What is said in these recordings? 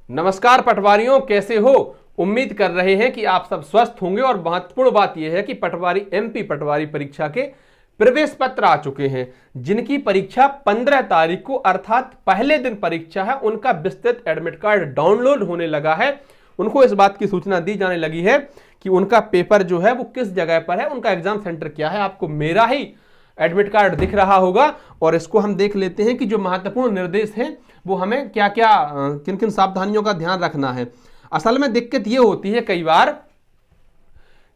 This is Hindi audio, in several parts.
नमस्कार पटवारियों, कैसे हो। उम्मीद कर रहे हैं कि आप सब स्वस्थ होंगे। और महत्वपूर्ण बात यह है कि पटवारी एमपी पटवारी परीक्षा के प्रवेश पत्र आ चुके हैं। जिनकी परीक्षा 15 तारीख को अर्थात पहले दिन परीक्षा है, उनका विस्तृत एडमिट कार्ड डाउनलोड होने लगा है। उनको इस बात की सूचना दी जाने लगी है कि उनका पेपर जो है वो किस जगह पर है, उनका एग्जाम सेंटर क्या है। आपको मेरा ही एडमिट कार्ड दिख रहा होगा और इसको हम देख लेते हैं कि जो महत्वपूर्ण निर्देश हैं वो हमें क्या क्या किन किन सावधानियों का ध्यान रखना है। असल में दिक्कत ये होती है कई बार,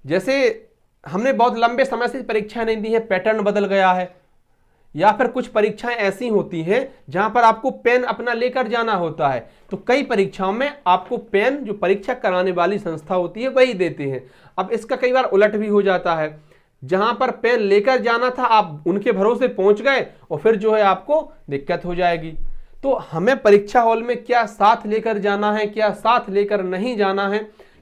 जैसे हमने बहुत लंबे समय से परीक्षा नहीं दी है, पैटर्न बदल गया है, या फिर कुछ परीक्षाएं ऐसी होती हैं जहां पर आपको पेन अपना लेकर जाना होता है। तो कई परीक्षाओं में आपको पेन जो परीक्षा कराने वाली संस्था होती है वही देते हैं। अब इसका कई बार उलट भी हो जाता है, जहां पर पेन लेकर जाना था आप उनके भरोसे पहुंच गए और फिर जो है आपको दिक्कत हो जाएगी। तो हमें परीक्षा हॉल में क्या साथ लेकर जाना है, क्या साथ लेकर नहीं जाना है,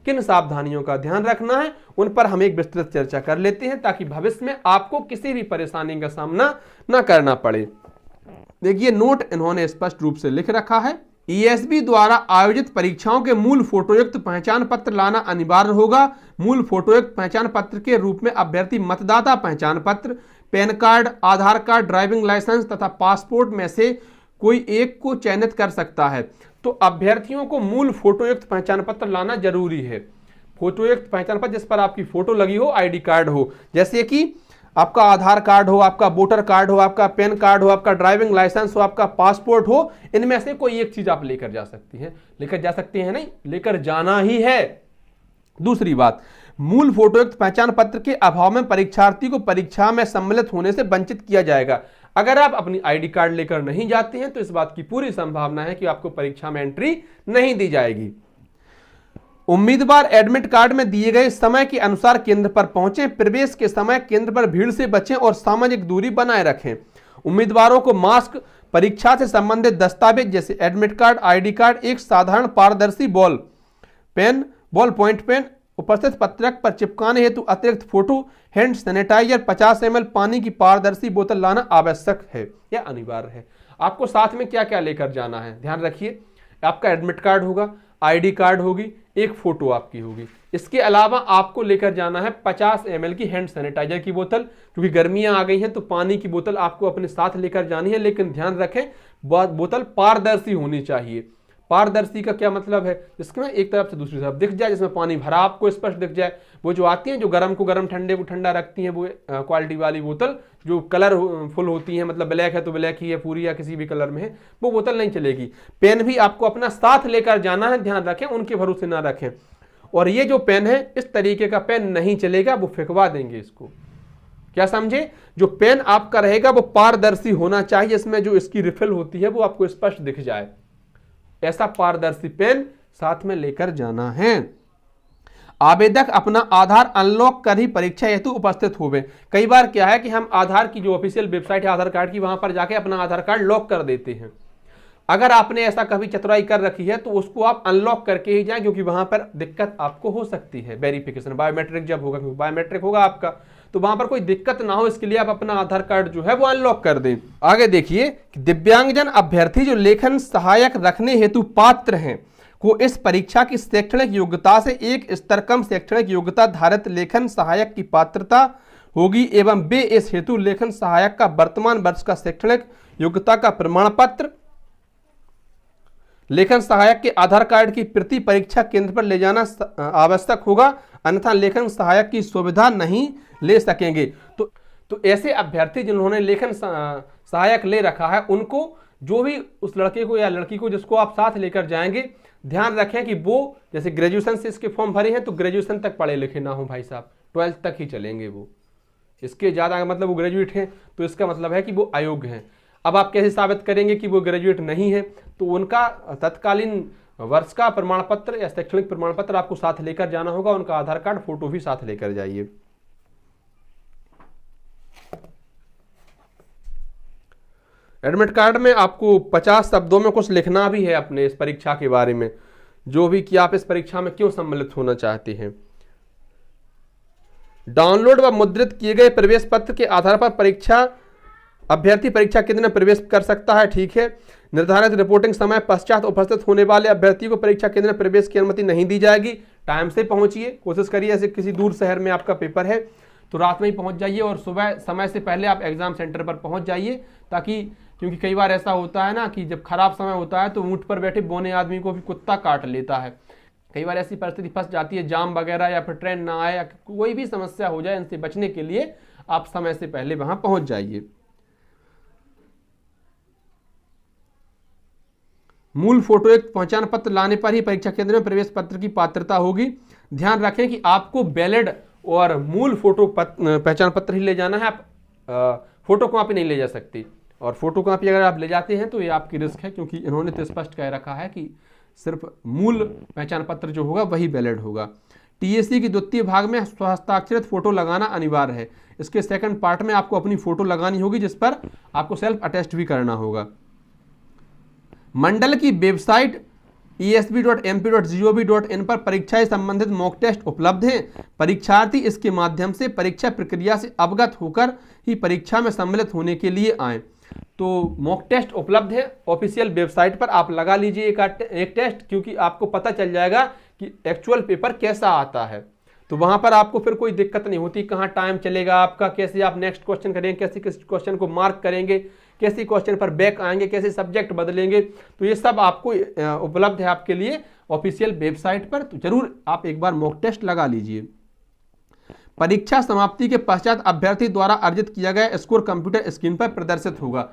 किन सावधानियों का ध्यान रखना है, उन पर हम एक विस्तृत चर्चा कर लेते हैं ताकि भविष्य में आपको किसी भी परेशानी का सामना न करना पड़े। देखिए, नोट इन्होंने स्पष्ट रूप से लिख रखा है। ईएसबी द्वारा आयोजित परीक्षाओं के मूल फोटोयुक्त पहचान पत्र लाना अनिवार्य होगा। मूल फोटोयुक्त पहचान पत्र के रूप में अभ्यर्थी मतदाता पहचान पत्र, पैन कार्ड, आधार कार्ड, ड्राइविंग लाइसेंस तथा पासपोर्ट में से कोई एक को चयनित कर सकता है। तो अभ्यर्थियों को मूल फोटोयुक्त पहचान पत्र लाना जरूरी है। फोटोयुक्त पहचान पत्र जिस पर आपकी फोटो लगी हो, आईडी कार्ड हो, जैसे कि आपका आधार कार्ड हो, आपका वोटर कार्ड हो, आपका पैन कार्ड हो, आपका ड्राइविंग लाइसेंस हो, आपका पासपोर्ट हो, इनमें से कोई एक चीज आप लेकर जा सकती हैं। लेकर जा सकती हैं नहीं, लेकर जाना ही है। दूसरी बात, मूल फोटोयुक्त पहचान पत्र के अभाव में परीक्षार्थी को परीक्षा में सम्मिलित होने से वंचित किया जाएगा। अगर आप अपनी आईडी कार्ड लेकर नहीं जाते हैं तो इस बात की पूरी संभावना है कि आपको परीक्षा में एंट्री नहीं दी जाएगी। उम्मीदवार एडमिट कार्ड में दिए गए समय के अनुसार केंद्र पर पहुंचे। प्रवेश के समय केंद्र पर भीड़ से बचें और सामाजिक दूरी बनाए रखें। उम्मीदवारों को मास्क, परीक्षा से संबंधित दस्तावेज जैसे एडमिट कार्ड, आईडी कार्ड, एक साधारण पारदर्शी बॉल पॉइंट पेन उपस्थित पत्रक पर चिपकाने हेतु अतिरिक्त फोटो, हैंड सैनिटाइजर, 50 ml पानी की पारदर्शी बोतल लाना आवश्यक है या अनिवार्य है। आपको साथ में क्या क्या लेकर जाना है, ध्यान रखिए। आपका एडमिट कार्ड होगा, आईडी कार्ड होगी, एक फोटो आपकी होगी। इसके अलावा आपको लेकर जाना है 50 ml की हैंड सैनिटाइजर की बोतल, क्योंकि गर्मियां आ गई हैं तो पानी की बोतल आपको अपने साथ लेकर जानी है। लेकिन ध्यान रखें, बोतल पारदर्शी होनी चाहिए। पारदर्शी का क्या मतलब है, जिसमें एक तरफ से दूसरी तरफ दिख जाए, जिसमें पानी भरा आपको स्पष्ट दिख जाए। वो जो आती हैं जो गर्म को गर्म, ठंडे को ठंडा रखती हैं, वो क्वालिटी वाली बोतल जो कलर फुल होती है, मतलब ब्लैक है तो ब्लैक ही है पूरी या किसी भी कलर में है, वो बोतल नहीं चलेगी। पेन भी आपको अपना साथ लेकर जाना है, ध्यान रखें, उनके भरोसे ना रखें। और ये जो पेन है, इस तरीके का पेन नहीं चलेगा, वो फेंकवा देंगे इसको। क्या समझे, जो पेन आपका रहेगा वो पारदर्शी होना चाहिए, इसमें जो इसकी रिफिल होती है वो आपको स्पष्ट दिख जाए। ऐसा पारदर्शी पेन साथ में लेकर जाना है। आवेदक अपना आधार अनलॉक कर ही परीक्षा हेतु उपस्थित होवे। कई बार क्या है कि हम आधार की जो ऑफिशियल वेबसाइट है आधार कार्ड की, वहां पर जाके अपना आधार कार्ड लॉक कर देते हैं। अगर आपने ऐसा कभी चतुराई कर रखी है तो उसको आप अनलॉक करके ही जाएं, क्योंकि वहां पर दिक्कत आपको हो सकती है। वेरिफिकेशन बायोमेट्रिक जब होगा, क्योंकि बायोमेट्रिक होगा आपका, तो वहां पर कोई दिक्कत ना हो, इसके लिए आप अपना आधार कार्ड जो है वो अनलॉक कर दें। आगे देखिए, दिव्यांगजन अभ्यर्थी जो लेखन सहायक रखने हेतु पात्र हैं को इस परीक्षा की शैक्षणिक योग्यता से एक स्तर कम शैक्षणिक योग्यता धारित लेखन सहायक की पात्रता होगी एवं वे इस हेतु लेखन सहायक का वर्तमान वर्ष का शैक्षणिक योग्यता का प्रमाण पत्र, लेखन सहायक के आधार कार्ड की प्रति परीक्षा केंद्र पर ले जाना आवश्यक होगा, अन्यथा लेखन सहायक की सुविधा नहीं ले सकेंगे। तो ऐसे अभ्यर्थी जिन्होंने लेखन सहायक ले रखा है, उनको जो भी उस लड़के को या लड़की को जिसको आप साथ लेकर जाएंगे, ध्यान रखें कि वो जैसे ग्रेजुएशन से इसके फॉर्म भरे हैं तो ग्रेजुएशन तक पढ़े लिखे ना हो भाई साहब, 12th तक ही चलेंगे वो। इसके ज़्यादा मतलब वो ग्रेजुएट हैं तो इसका मतलब है कि वो अयोग्य हैं। अब आप कैसे साबित करेंगे कि वो ग्रेजुएट नहीं है, तो उनका तत्कालीन वर्ष का प्रमाण पत्र या शैक्षणिक प्रमाण पत्र आपको साथ लेकर जाना होगा। उनका आधार कार्ड, फोटो भी साथ लेकर जाइए। एडमिट कार्ड में आपको 50 शब्दों में कुछ लिखना भी है अपने इस परीक्षा के बारे में, जो भी कि आप इस परीक्षा में क्यों सम्मिलित होना चाहते हैं। डाउनलोड व मुद्रित किए गए प्रवेश पत्र के आधार पर परीक्षा अभ्यर्थी परीक्षा केंद्र में प्रवेश कर सकता है, ठीक है। निर्धारित रिपोर्टिंग समय पश्चात उपस्थित होने वाले अभ्यर्थी को परीक्षा केंद्र में प्रवेश की अनुमति नहीं दी जाएगी। टाइम से पहुंचिए, कोशिश करिए ऐसे किसी दूर शहर में आपका पेपर है तो रात में ही पहुंच जाइए और सुबह समय से पहले आप एग्जाम सेंटर पर पहुंच जाइए, ताकि क्योंकि कई बार ऐसा होता है ना कि जब खराब समय होता है तो ऊंट पर बैठे बोने आदमी को भी कुत्ता काट लेता है। कई बार ऐसी परिस्थिति फंस जाती है, जाम वगैरह या फिर ट्रेन ना आए या कोई भी समस्या हो जाए, इनसे बचने के लिए आप समय से पहले वहां पहुंच जाइए। मूल फोटो एक पहचान पत्र लाने पर ही परीक्षा केंद्र में प्रवेश पत्र की पात्रता होगी। ध्यान रखें कि आपको वैलिड और मूल फोटो पहचान पत्र ही ले जाना है, आप फोटो कॉपी नहीं ले जा सकती। और फोटो कॉपी अगर आप ले जाते हैं तो ये आपकी रिस्क है, क्योंकि इन्होंने तो स्पष्ट कह रखा है कि सिर्फ मूल पहचान पत्र जो होगा वही वैलिड होगा। टीएससी की द्वितीय भाग में स्वहस्ताक्षरित फोटो लगाना अनिवार्य है। इसके सेकंड पार्ट में आपको अपनी फोटो लगानी होगी, जिस पर आपको सेल्फ अटेस्ट भी करना होगा। मंडल की वेबसाइट esb.mp.gov.in पर परीक्षा से संबंधित मॉक टेस्ट उपलब्ध हैं। परीक्षार्थी इसके माध्यम से परीक्षा प्रक्रिया से अवगत होकर ही परीक्षा में सम्मिलित होने के लिए आए। तो मॉक टेस्ट उपलब्ध है ऑफिशियल वेबसाइट पर, आप लगा लीजिए एक टेस्ट, क्योंकि आपको पता चल जाएगा कि एक्चुअल पेपर कैसा आता है। तो वहां पर आपको फिर कोई दिक्कत नहीं होती, कहाँ टाइम चलेगा आपका, कैसे आप नेक्स्ट क्वेश्चन करेंगे, कैसे किस क्वेश्चन को मार्क करेंगे, कैसे क्वेश्चन पर बैक आएंगे, कैसे सब्जेक्ट बदलेंगे, तो ये सब आपको उपलब्ध है आपके लिए ऑफिशियल वेबसाइट पर। तो जरूर आप एक बार मॉक टेस्ट लगा लीजिए। परीक्षा समाप्ति के पश्चात अभ्यर्थी द्वारा अर्जित किया गया स्कोर कंप्यूटर स्क्रीन पर प्रदर्शित होगा।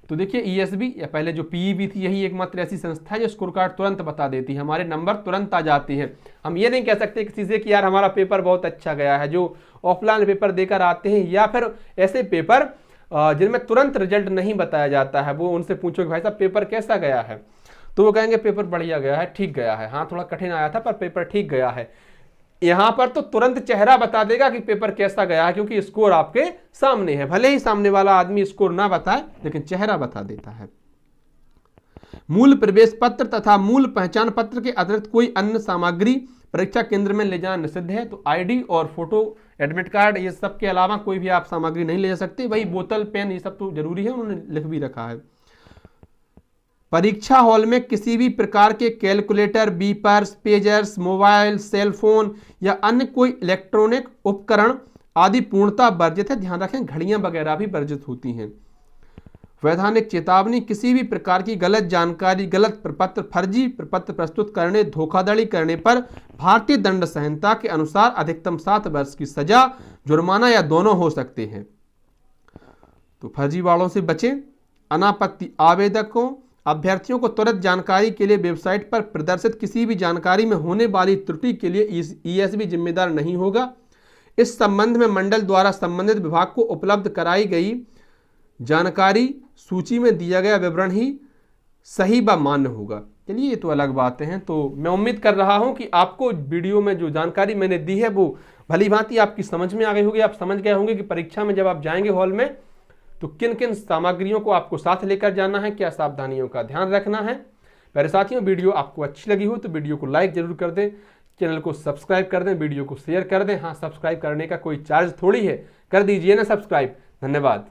तो देखिए ईएसबी या पहले जो पीईबी थी, यही एकमात्र ऐसी संस्था है जो स्कोर कार्ड तुरंत बता देती है, हमारे नंबर तुरंत आ जाती हैं। हम ये नहीं कह सकते किसी से कि यार हमारा पेपर बहुत अच्छा गया है। जो ऑफलाइन पेपर देकर आते हैं या फिर ऐसे पेपर जिनमें तुरंत रिजल्ट नहीं बताया जाता है, वो उनसे पूछो कि भाई साहब पेपर कैसा गया है, तो वो कहेंगे पेपर बढ़िया गया है, ठीक गया है, हाँ थोड़ा कठिन आया था पर पेपर ठीक गया है। यहां पर तो तुरंत चेहरा बता देगा कि पेपर कैसा गया है, क्योंकि स्कोर आपके सामने है। भले ही सामने वाला आदमी स्कोर ना बताए, लेकिन चेहरा बता देता है। मूल प्रवेश पत्र तथा मूल पहचान पत्र के अतिरिक्त कोई अन्य सामग्री परीक्षा केंद्र में ले जाना निषिद्ध है। तो आईडी और फोटो, एडमिट कार्ड, ये सब के अलावा कोई भी आप सामग्री नहीं ले जा सकते। वही बोतल, पेन, ये सब तो जरूरी है, उन्होंने लिख भी रखा है। परीक्षा हॉल में किसी भी प्रकार के calculator, beepers, pagers, mobile, cell phone या अन्य कोई इलेक्ट्रॉनिक उपकरण आदि पूर्णतः वर्जित है। ध्यान रखें घड़ियां वगैरह भी वर्जित होती हैं। वैधानिक चेतावनी, किसी भी प्रकार की गलत जानकारी, गलत प्रपत्र, फर्जी प्रपत्र प्रस्तुत करने, धोखाधड़ी करने पर भारतीय दंड संहिता के अनुसार अधिकतम 7 वर्ष की सजा, जुर्माना या दोनों हो सकते हैं। तो फर्जीवाड़ों से बचें। अनापत्ति, आवेदकों अभ्यर्थियों को तुरंत जानकारी के लिए वेबसाइट पर प्रदर्शित किसी भी जानकारी में होने वाली त्रुटि के लिए ईएसबी जिम्मेदार नहीं होगा। इस संबंध में मंडल द्वारा संबंधित विभाग को उपलब्ध कराई गई जानकारी सूची में दिया गया विवरण ही सही व मान्य होगा। चलिए ये तो अलग बातें हैं। तो मैं उम्मीद कर रहा हूं कि आपको वीडियो में जो जानकारी मैंने दी है वो भली भांति आपकी समझ में आ गई होगी। आप समझ गए होंगे कि परीक्षा में जब आप जाएंगे हॉल में तो किन किन सामग्रियों को आपको साथ लेकर जाना है, क्या सावधानियों का ध्यान रखना है। मेरे साथियों, वीडियो आपको अच्छी लगी हो तो वीडियो को लाइक जरूर कर दें, चैनल को सब्सक्राइब कर दें, वीडियो को शेयर कर दें। हाँ, सब्सक्राइब करने का कोई चार्ज थोड़ी है, कर दीजिए ना सब्सक्राइब। धन्यवाद।